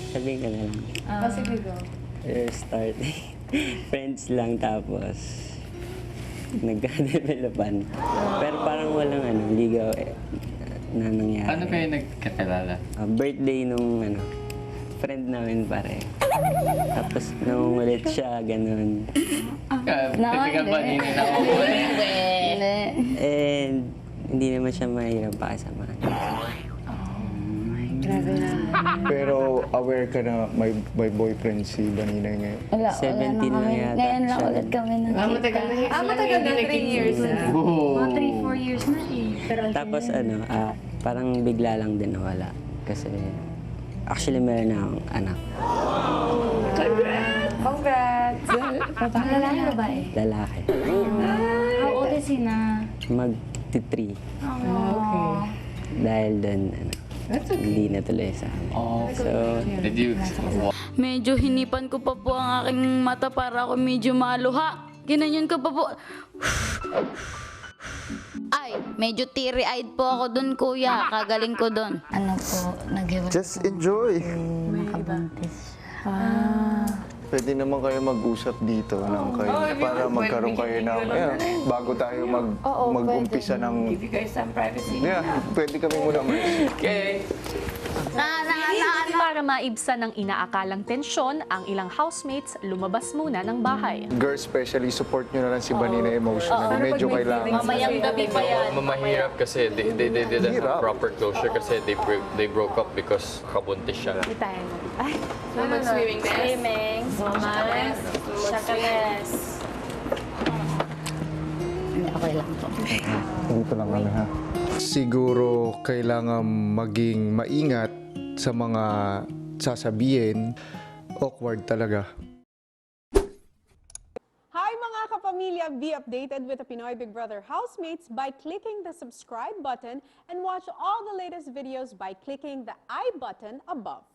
Sabihin ka na lang. Sige, go. Starting. Friends lang tapos nagka-developan. Pero parang walang ligaw na nangyari. Paano kayo nagkakilala? Birthday nung friend namin pare. Tapos nangungulit siya, ganun. Typical ba din na ako? And hindi naman siya mahirap pakisamahan. Grabe na. Pero aware ka na may boyfriend si Vanina ngayon? Wala 17 na lang kami. yata Ngayon lang siya. ulit kami nag Matagal na. Matagal na, 3 years na. Oh. 3-4 years na eh. Pero Tapos parang bigla lang din nawala. Kasi actually meron na akong anak. Congrats! lalaki babae. Lalaki. How old is he na? Mag-3. Okay. Dahil doon, hindi na tuloy sa amin. Oh. So, Did you... Medyo hinipan ko pa po ang aking mata para ako medyo maluha. Ginanyan ko pa po. Ay, medyo teary-eyed po ako dun, kuya. Kagaling ko dun. Ano po, nag-iwan Just enjoy. nakabuntis siya. Pwede naman kayo mag-usap dito ng kayo para magkaroon kayo ng bago tayo mag-umpisa ng... Give you guys some privacy. Yeah, pwede kami muna Okay. Para maibsan ng inaakalang tensyon, ang ilang housemates lumabas muna ng bahay. Girls, especially support nyo na lang si Vanina emotionally. Medyo kailangan. Mamayang gabi pa yan. Mahirap kasi they didn't Hirap. have proper closure kasi they broke up because kabuntis siya. Tayo na. Ay, Mag-swimming test. Swimming, sumales, shakales. Okay lang po. Dito lang kami ha. Siguro kailangan maging maingat sa mga sasabihin. Awkward talaga. Hi mga kapamilya! Be updated with the Pinoy Big Brother housemates by clicking the subscribe button and watch all the latest videos by clicking the I button above.